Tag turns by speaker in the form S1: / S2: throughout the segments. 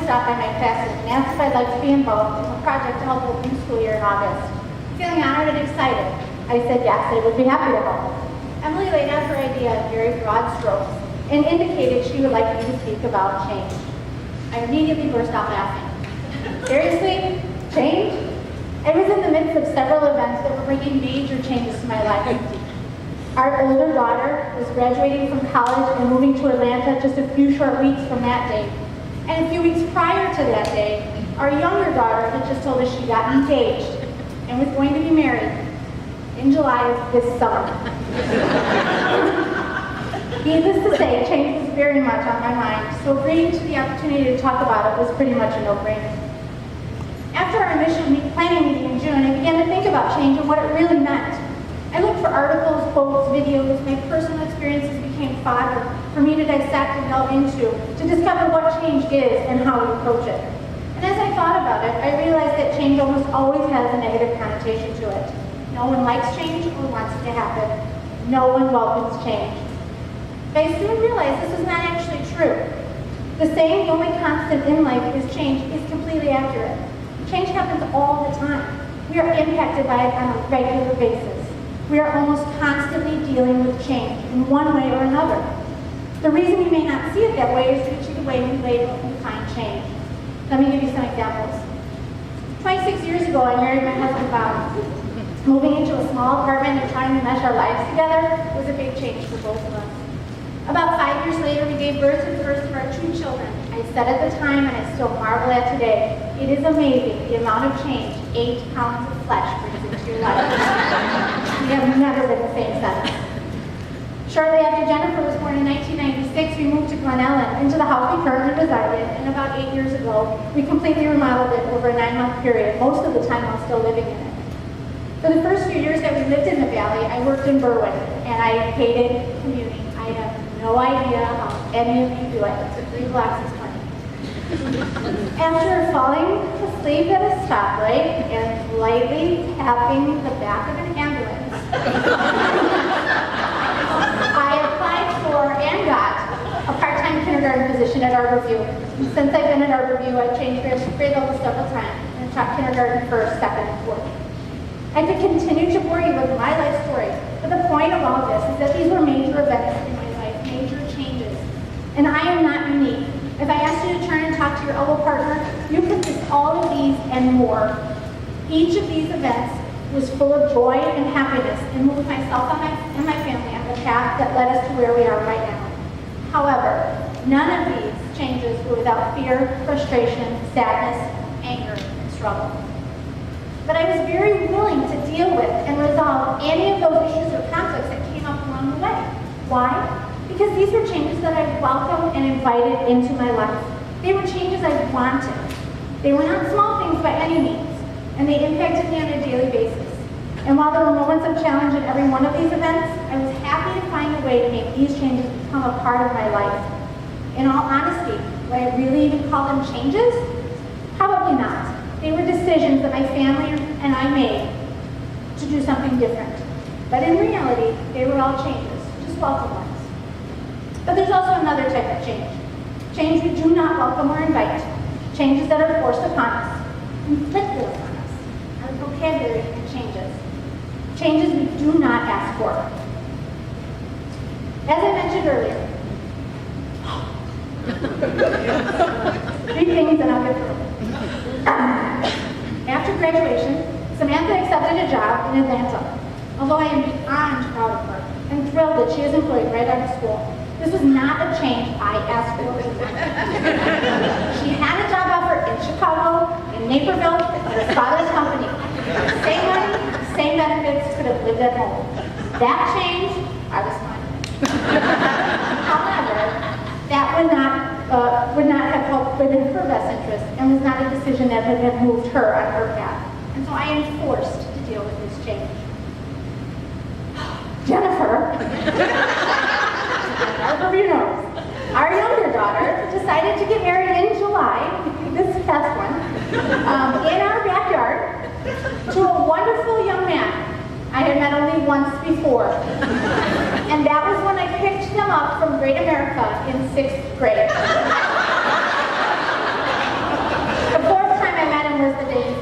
S1: stopped by my classes and asked if I'd like to be involved in a project to help open the school year in August. Feeling honored and excited, I said yes, I would be happy to help. Emily laid out her idea in very broad strokes and indicated she would like me to speak about change. I immediately burst out laughing. Seriously? Change? I was in the midst of several events that were bringing major changes to my life. Our older daughter was graduating from college and moving to Atlanta just a few short weeks from that date. And a few weeks prior to that day, our younger daughter had just told us she got engaged and was going to be married in July of this summer. Needless to say, change was very much on my mind, so agreeing to the opportunity to talk about it was pretty much a no-brainer. After our initial planning meeting in June, I began to think about change and what it really meant. I looked for articles, quotes, videos. My personal experiences became fodder for me to dissect and delve into to discover what change is and how we approach it. And as I thought about it, I realized that change almost always has a negative connotation to it. No one likes change or wants it to happen. No one welcomes change. But I soon realized this was not actually true. The saying, the only constant in life is change, is completely accurate. Change happens all the time. We are impacted by it on a regular basis. We are almost constantly dealing with change in one way or another. The reason you may not see it that way is due to the way we label and define change. Let me give you some examples. 26 years ago, I married my husband Bob. Moving into a small apartment and trying to mesh our lives together was a big change for both of us. About 5 years later, we gave birth to the first of our 2 children. I said at the time, and I still marvel at today, it is amazing the amount of change 8 pounds of flesh brings into your life. We have never been the same since. Shortly after Jennifer was born in 1996, we moved to Glen Ellen, into the house we currently reside in, and about 8 years ago, we completely remodeled it over a 9-month period, most of the time while still living in it. For the first few years that we lived in the valley, I worked in Berwyn, and I hated commuting. I have no idea how any of you do it. 3 blocks is plenty. After falling asleep at a stoplight and lightly tapping the back of an ambulance, I applied for and got a part-time kindergarten position at Arbor View. Since I've been at Arbor View, I've changed grade levels several times and taught kindergarten first, second, and fourth. I could continue to bore you with my life story, but the point of all this is that these were major events in my life, major changes. And I am not unique. If I asked you to turn and talk to your elbow partner, you could list all of these and more. Each of these events was full of joy and happiness and moved myself and my family on the path that led us to where we are right now. However, none of these changes were without fear, frustration, sadness, anger, and struggle. But I was very willing to deal with and resolve any of those issues or conflicts that came up along the way. Why? Because these were changes that I welcomed and invited into my life. They were changes I wanted. They were not small things by any means, and they impacted me on a daily basis. And while there were moments of challenge in every one of these events, I was happy to find a way to make these changes become a part of my life. In all honesty, would I really even call them changes? Probably not. They were decisions that my family and I made to do something different. But in reality, they were all changes, just welcome ones. But there's also another type of change. Change we do not welcome or invite. Changes that are forced upon us, inflicted upon us. Our vocabulary changes. Changes we do not ask for. As I mentioned earlier, 3 things and I'll get through. After graduation, Samantha accepted a job in Atlanta. Although I am beyond proud of her and thrilled that she is employed right out of school, this was not a change I asked for. She had a job offer in Chicago, in Naperville, at her father's company. Same money, same benefits, could have lived at home. That changed, I was fine. However, that would not have helped within her best interest and was not a decision that would have moved her on her path. And so I am forced to deal with this change. Jennifer, Arbor View knows, our younger daughter decided to get married in July, this past one, in our backyard, to a wonderful young man I had met only once before. And that was when I picked them up from Great America in 6th grade.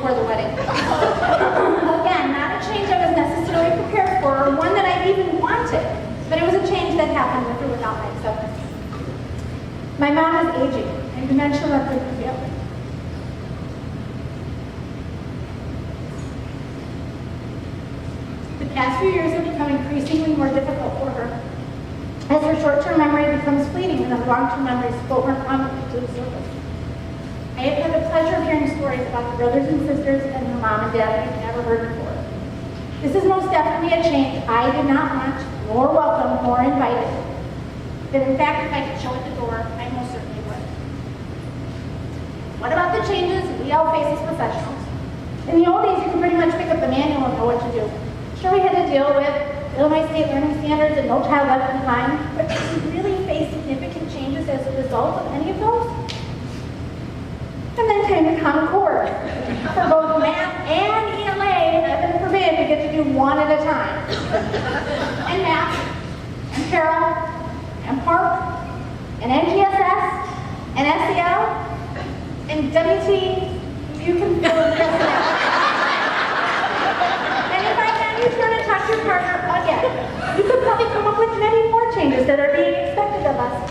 S1: before the wedding. Again, not a change I was necessarily prepared for, or one that I even wanted, but it was a change that happened with or without my acceptance. My mom is aging, and dementia runs in her family. The past few years have become increasingly more difficult for her, as her short-term memory becomes fleeting and her long-term memories float more prominently to the surface. I have had the pleasure of hearing stories about the brothers and sisters and her mom and dad I've never heard before. This is most definitely a change I did not want, nor welcome, nor invited. But in fact, if I could show it the door, I most certainly would. What about the changes we all face as professionals? In the old days, you could pretty much pick up the manual and know what to do. Sure, we had to deal with Illinois state learning standards and No Child Left Behind, but did we really face significant changes as a result of any of those? And then came the Common Core. For both math and ELA, heaven forbid, we get to do one at a time. And math, and Carol, and PARC, and NGSS, and SEL, and WT, you can fill in the rest of that. And if I had you turn and talk to your partner again, you could probably come up with many more changes that are being expected of us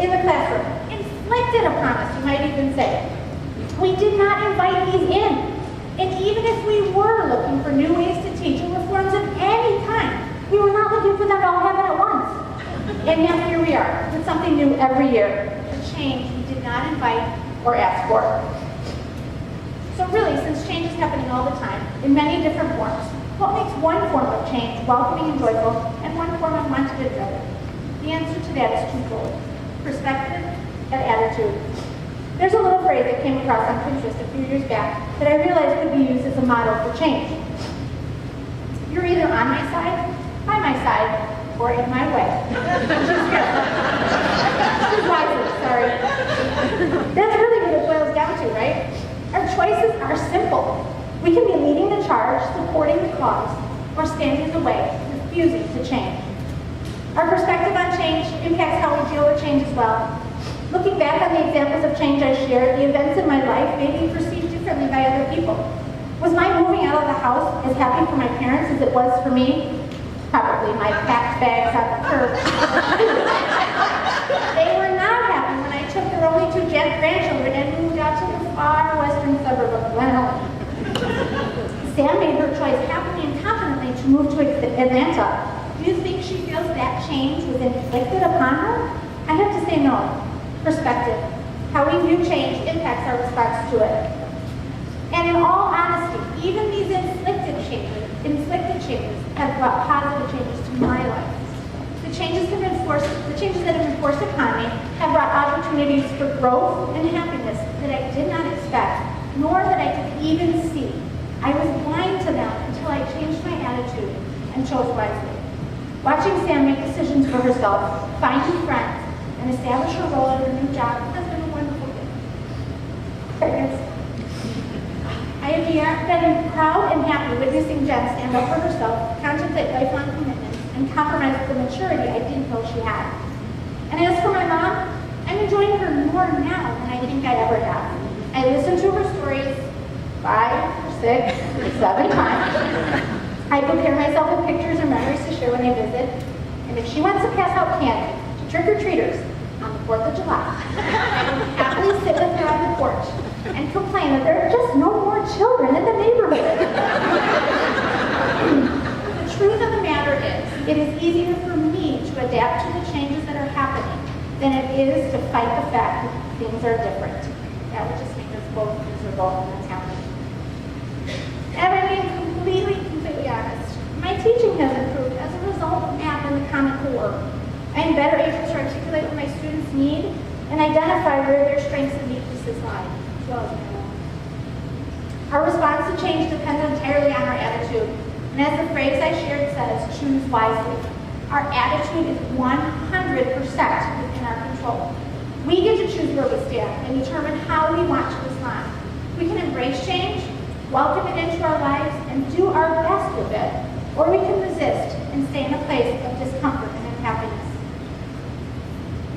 S1: in the classroom. Inflicted upon us, you might even say. We did not invite these in. And even if we were looking for new ways to teach or reforms of any kind, we were not looking for them to all happen at once. And yet here we are, with something new every year, a change we did not invite or ask for. So really, since change is happening all the time, in many different forms, what makes one form of change welcoming and joyful, and one form unwanted and dreaded? The answer to that is twofold: perspective and attitude. There's a little phrase that came across on Pinterest a few years back that I realized could be used as a model for change. You're either on my side, by my side, or in my way. Choose wisely, sorry. That's really what it boils down to, right? Our choices are simple. We can be leading the charge, supporting the cause, or standing in the way, refusing to change. Our perspective on change impacts how we deal with change as well. Looking back on the examples of change I shared, the events in my life may be perceived differently by other people. Was my moving out of the house as happy for my parents as it was for me? Probably my packed bags on the curb. They were not happy when I took their only two grandchildren and moved out to the far western suburb of Glen. Sam made her choice happily and confidently to move to Atlanta. Do you think she feels that change was inflicted upon her? I have to say no. Perspective. How we view change impacts our response to it. And in all honesty, even these inflicted changes have brought positive changes to my life. The changes that have been forced upon me have brought opportunities for growth and happiness that I did not expect, nor that I could even see. I was blind to them until I changed my attitude and chose wisely. Watching Sam make decisions for herself, find new friends, and establish her role in her new job has been a wonderful gift. I have been proud and happy witnessing Jen stand up for herself, contemplate lifelong commitments, and compromise with the maturity I didn't know she had. And as for my mom, I'm enjoying her more now than I think I ever have. I listen to her stories 5, 6, 7 times. I prepare myself with pictures and memories to share when they visit. And if she wants to pass out candy to trick-or-treaters on the 4th of July, I will happily sit with her on the porch and complain that there are just no more children in the neighborhood. The truth of the matter is, it is easier for me to adapt to the changes that are happening than it is to fight the fact that things are different. That would just make us both miserable, and that's happening. And I'm being completely honest. My teaching has improved as a result of math and the Common Core. I am better able to articulate what my students need and identify where their strengths and weaknesses lie, as well as my own. Our response to change depends entirely on our attitude. And as the phrase I shared says, choose wisely. Our attitude is 100% within our control. We get to choose where we stand and determine how we want to respond. We can embrace change, welcome it into our lives, and do our best with it, or we can resist and stay in a place of discomfort and unhappiness.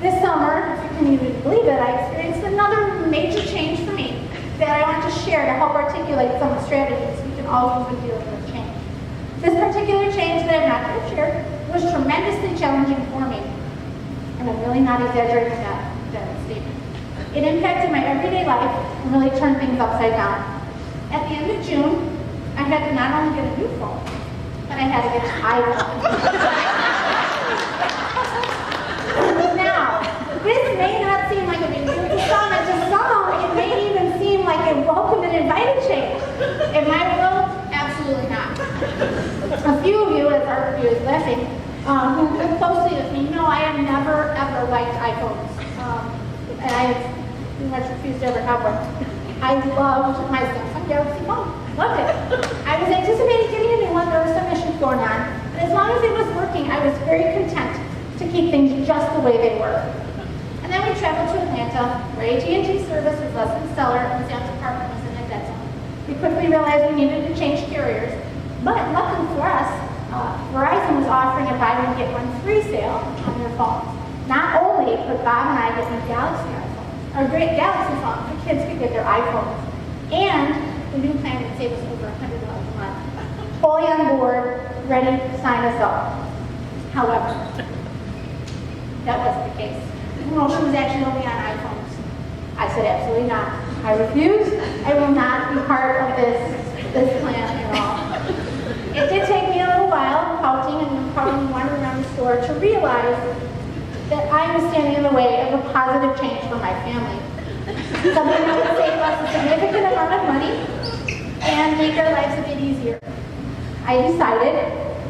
S1: This summer, if you can even believe it, I experienced another major change for me. that I want to share to help articulate some of the strategies we can all use when dealing with change. This particular change that I'm not going to share was tremendously challenging for me. And I'm really not exaggerating that statement. It impacted my everyday life and really turned things upside down. At the end of June, I had to not only get a new phone, but I had to get an iPhone. Now, this may not seem like a big deal to some, and to some, it may even seem like a welcome and invited change. In my world, absolutely not. A few of you, as Arbor View is laughing, who live closely with me, know I have never, ever liked iPhones. And I have pretty much refused to ever have one. I loved my Samsung Galaxy phone. Loved it. I was anticipating getting a new one. There were some issues going on. But as long as it was working, I was very content to keep things just the way they were. And then we traveled to Atlanta, where AT&T service was less than stellar and Sam's apartment was in a dead zone. We quickly realized we needed to change carriers. But luckily for us, Verizon was offering a buy one get one free sale on their phones. Not only could Bob and I get new Galaxy iPhones, or great Galaxy phones, the kids could get their iPhones, and the new plan would save us over $100 a month. Fully on board, ready to sign us up. However, that wasn't the case. The promotion was actually only on iPhones. I said absolutely not. I refuse. I will not be part of this plan at all. It did take me a little while, pouting and probably wandering around the store, to realize that I was standing in the way of a positive change for my family. Something that would save us a significant amount of money and make our lives a bit easier. I decided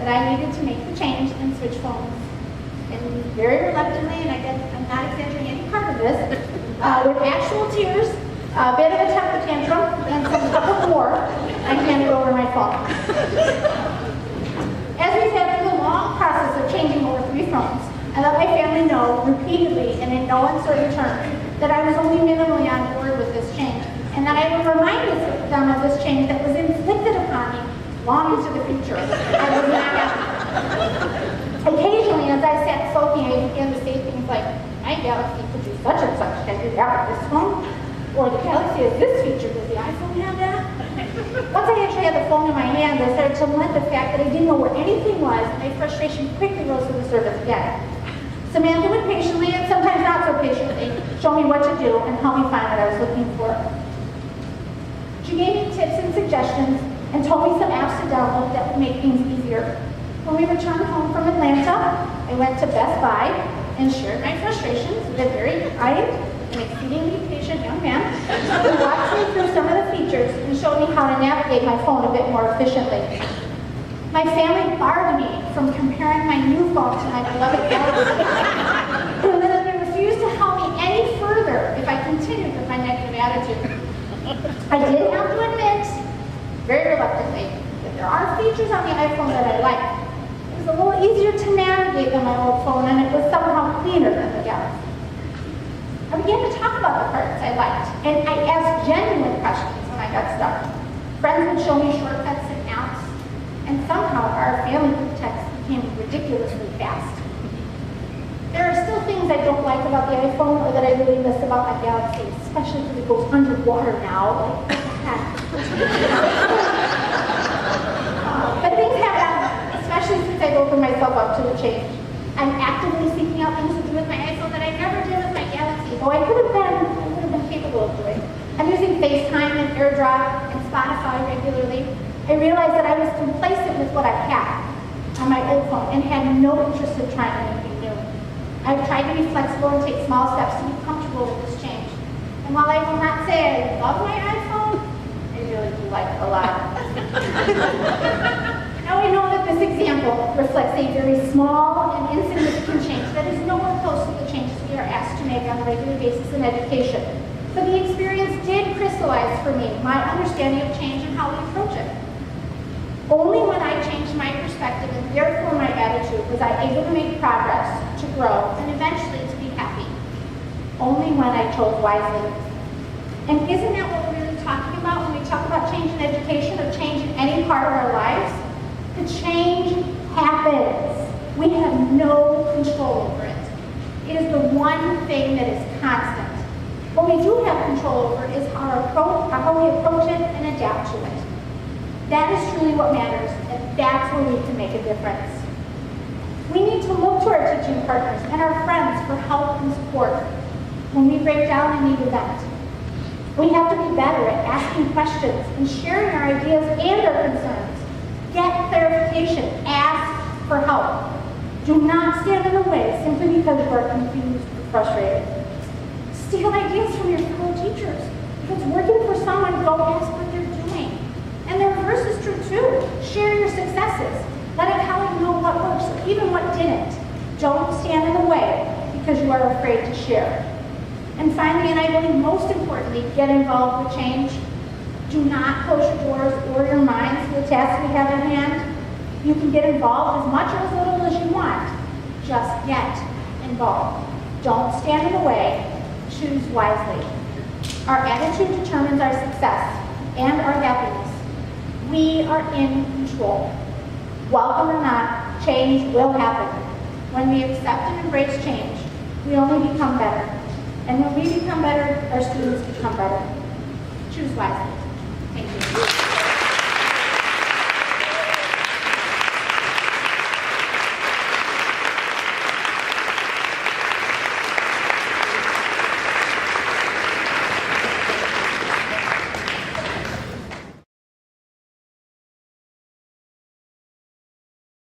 S1: that I needed to make the change and switch phones. And very reluctantly, and I'm not exaggerating any part of this, with actual tears, a bit of a temper tantrum, and some couple more, I handed over my phone. As we sat through the long process of changing over 3 phones, I let my family know repeatedly and in no uncertain terms that I was only minimally on board with this change, and that I would remind them of this change that was inflicted upon me long into the future. I was not happy. Occasionally, as I sat sulking, I began to say things like, my Galaxy could do such and such, can you have this phone? Or the Galaxy has this feature, does the iPhone have that? Once I actually had the phone in my hand, I started to lament the fact that I didn't know where anything was, and my frustration quickly rose to the surface again. Samantha would patiently, and sometimes not so patiently, show me what to do and help me find what I was looking for. She gave me tips and suggestions and told me some apps to download that would make things easier. When we returned home from Atlanta, I went to Best Buy and shared my frustrations with a very kind and exceedingly patient young man who walked me through some of the features and showed me how to navigate my phone a bit more efficiently. My family barred me from comparing my new phone to my beloved Galaxy, and then they refused to help me any further if I continued with my negative attitude. I did have to admit, very reluctantly, that there are features on the iPhone that I like. It was a little easier to navigate than my old phone, and it was somehow cleaner than the Galaxy. I began to talk about the parts I liked, and I asked genuine questions when I got stuck. Friends would show me shortcuts and apps, and somehow our family group texts became ridiculously fast. There are still things I don't like about the iPhone or that I really miss about my Galaxy, especially because it goes underwater now, like that. But things have happened, especially since I've opened myself up to the change. I'm actively seeking out things to do with my iPhone that I never did with my Galaxy, though I would have been capable of doing. I'm using FaceTime and AirDrop and Spotify regularly. I realized that I was complacent with what I had on my old phone and had no interest in trying anything new. I've tried to be flexible and take small steps to be comfortable with this change. And while I will not say I love my iPhone, I really do like it a lot. Now I know that this example reflects a very small and insignificant change that is nowhere close to the changes we are asked to make on a regular basis in education. But the experience did crystallize for me my understanding of change and how we approach it. Only when I changed my perspective and therefore my attitude was I able to make progress, to grow, and eventually to be happy. Only when I chose wisely. And isn't that what we're really talking about when we talk about change in education or change in any part of our lives? The change happens. We have no control over it. It is the one thing that is constant. What we do have control over is how we approach it and adapt to it. That is truly what matters, and that's where we can make a difference. We need to look to our teaching partners and our friends for help and support when we break down and need event. We have to be better at asking questions and sharing our ideas and our concerns. Get clarification, ask for help. Do not stand in the way simply because you are confused or frustrated. Steal ideas from your fellow teachers. If it's working for someone, go ask what they're doing. And the reverse is true too. Share your successes. Let a colleague know what works, even what didn't. Don't stand in the way because you are afraid to share. And finally, and I believe most importantly, get involved with change. Do not close your doors or your minds to the tasks we have at hand. You can get involved as much or as little as you want. Just get involved. Don't stand in the way. Choose wisely. Our attitude determines our success and our happiness. We are in control. Welcome or not, change will happen. When we accept and embrace change, we only become better. And when we become better, our students become better. Choose wisely. Thank you.